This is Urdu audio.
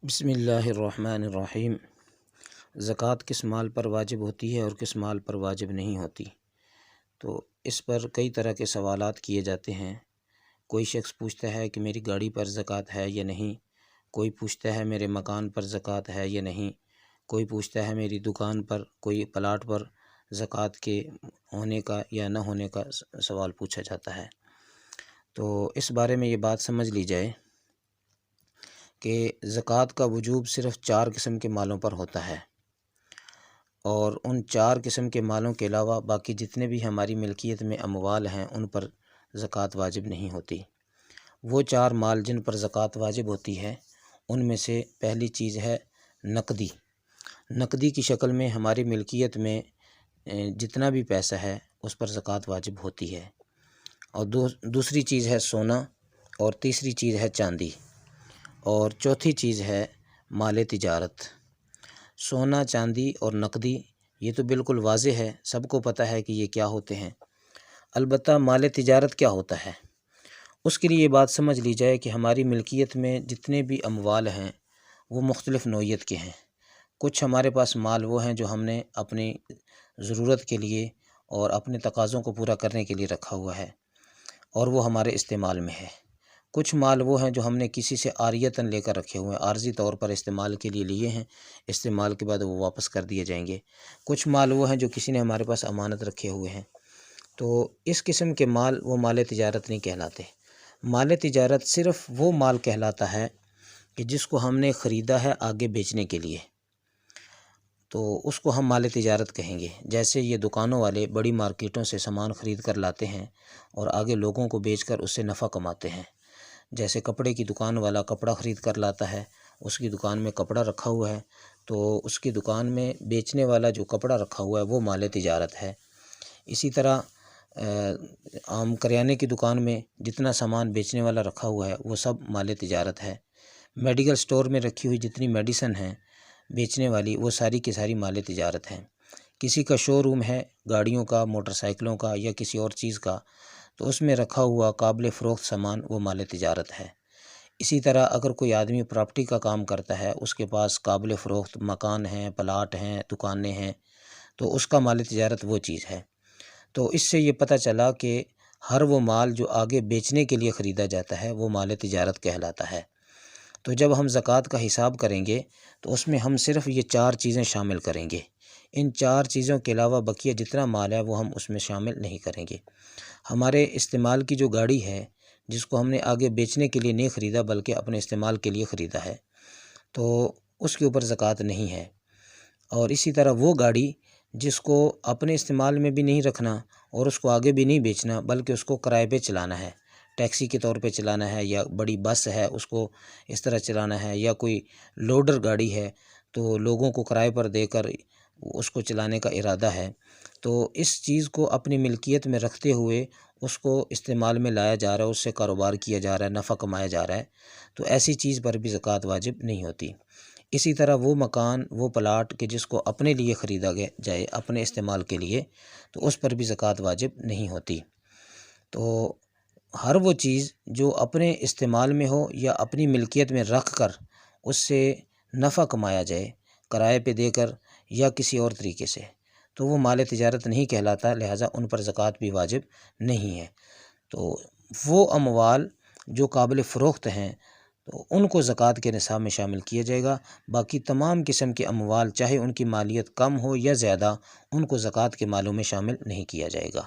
بسم اللہ الرحمن الرحیم۔ زکوٰۃ کس مال پر واجب ہوتی ہے اور کس مال پر واجب نہیں ہوتی؟ تو اس پر کئی طرح کے سوالات کیے جاتے ہیں۔ کوئی شخص پوچھتا ہے کہ میری گاڑی پر زکوٰۃ ہے یا نہیں، کوئی پوچھتا ہے میرے مکان پر زکوٰۃ ہے یا نہیں، کوئی پوچھتا ہے میری دکان پر، کوئی پلاٹ پر زکوٰۃ کے ہونے کا یا نہ ہونے کا سوال پوچھا جاتا ہے۔ تو اس بارے میں یہ بات سمجھ لی جائے کہ زکوٰۃ کا وجوب صرف 4 قسم کے مالوں پر ہوتا ہے، اور ان 4 قسم کے مالوں کے علاوہ باقی جتنے بھی ہماری ملکیت میں اموال ہیں ان پر زکوٰۃ واجب نہیں ہوتی۔ وہ 4 مال جن پر زکوٰۃ واجب ہوتی ہے ان میں سے پہلی چیز ہے نقدی۔ نقدی کی شکل میں ہماری ملکیت میں جتنا بھی پیسہ ہے اس پر زکوٰۃ واجب ہوتی ہے۔ اور دوسری چیز ہے سونا، اور تیسری چیز ہے چاندی، اور چوتھی چیز ہے مال تجارت۔ سونا، چاندی اور نقدی یہ تو بالکل واضح ہے، سب کو پتہ ہے کہ یہ کیا ہوتے ہیں۔ البتہ مال تجارت کیا ہوتا ہے؟ اس کے لیے یہ بات سمجھ لی جائے کہ ہماری ملکیت میں جتنے بھی اموال ہیں وہ مختلف نوعیت کے ہیں۔ کچھ ہمارے پاس مال وہ ہیں جو ہم نے اپنی ضرورت کے لیے اور اپنے تقاضوں کو پورا کرنے کے لیے رکھا ہوا ہے اور وہ ہمارے استعمال میں ہے۔ کچھ مال وہ ہیں جو ہم نے کسی سے عاریتاً لے کر رکھے ہوئے ہیں، عارضی طور پر استعمال کے لیے لیے ہیں، استعمال کے بعد وہ واپس کر دیے جائیں گے۔ کچھ مال وہ ہیں جو کسی نے ہمارے پاس امانت رکھے ہوئے ہیں۔ تو اس قسم کے مال وہ مال تجارت نہیں کہلاتے۔ مال تجارت صرف وہ مال کہلاتا ہے کہ جس کو ہم نے خریدا ہے آگے بیچنے کے لیے، تو اس کو ہم مال تجارت کہیں گے۔ جیسے یہ دکانوں والے بڑی مارکیٹوں سے سامان خرید کر لاتے ہیں اور آگے لوگوں کو بیچ کر اس سے نفع کماتے ہیں۔ جیسے کپڑے کی دکان والا کپڑا خرید کر لاتا ہے، اس کی دکان میں کپڑا رکھا ہوا ہے، تو اس کی دکان میں بیچنے والا جو کپڑا رکھا ہوا ہے وہ مال تجارت ہے۔ اسی طرح عام کریانے کی دکان میں جتنا سامان بیچنے والا رکھا ہوا ہے وہ سب مال تجارت ہے۔ میڈیکل سٹور میں رکھی ہوئی جتنی میڈیسن ہیں بیچنے والی وہ ساری کی ساری مال تجارت ہیں۔ کسی کا شو روم ہے گاڑیوں کا، موٹر سائیکلوں کا یا کسی اور چیز کا، تو اس میں رکھا ہوا قابل فروخت سامان وہ مال تجارت ہے۔ اسی طرح اگر کوئی آدمی پراپرٹی کا کام کرتا ہے، اس کے پاس قابل فروخت مکان ہیں، پلاٹ ہیں، دکانیں ہیں، تو اس کا مال تجارت وہ چیز ہے۔ تو اس سے یہ پتہ چلا کہ ہر وہ مال جو آگے بیچنے کے لیے خریدا جاتا ہے وہ مال تجارت کہلاتا ہے۔ تو جب ہم زکوٰۃ کا حساب کریں گے تو اس میں ہم صرف یہ 4 چیزیں شامل کریں گے۔ ان 4 چیزوں کے علاوہ بقیہ جتنا مال ہے وہ ہم اس میں شامل نہیں کریں گے۔ ہمارے استعمال کی جو گاڑی ہے جس کو ہم نے آگے بیچنے کے لیے نہیں خریدا بلکہ اپنے استعمال کے لیے خریدا ہے، تو اس کے اوپر زکوٰۃ نہیں ہے۔ اور اسی طرح وہ گاڑی جس کو اپنے استعمال میں بھی نہیں رکھنا اور اس کو آگے بھی نہیں بیچنا بلکہ اس کو کرائے پہ چلانا ہے، ٹیکسی کے طور پہ چلانا ہے، یا بڑی بس ہے اس کو اس طرح چلانا ہے، یا کوئی لوڈر گاڑی ہے تو لوگوں کو کرائے پر دے کر اس کو چلانے کا ارادہ ہے، تو اس چیز کو اپنی ملکیت میں رکھتے ہوئے اس کو استعمال میں لایا جا رہا ہے، اس سے کاروبار کیا جا رہا ہے، نفع کمایا جا رہا ہے، تو ایسی چیز پر بھی زکوٰۃ واجب نہیں ہوتی۔ اسی طرح وہ مکان، وہ پلاٹ کہ جس کو اپنے لیے خریدا جائے اپنے استعمال کے لیے، تو اس پر بھی زکوٰۃ واجب نہیں ہوتی۔ تو ہر وہ چیز جو اپنے استعمال میں ہو یا اپنی ملکیت میں رکھ کر اس سے نفع کمایا جائے کرائے پہ دے کر یا کسی اور طریقے سے، تو وہ مال تجارت نہیں کہلاتا، لہٰذا ان پر زکوٰۃ بھی واجب نہیں ہے۔ تو وہ اموال جو قابل فروخت ہیں تو ان کو زکوٰۃ کے نصاب میں شامل کیا جائے گا۔ باقی تمام قسم کے اموال چاہے ان کی مالیت کم ہو یا زیادہ، ان کو زکوٰۃ کے مالوں میں شامل نہیں کیا جائے گا۔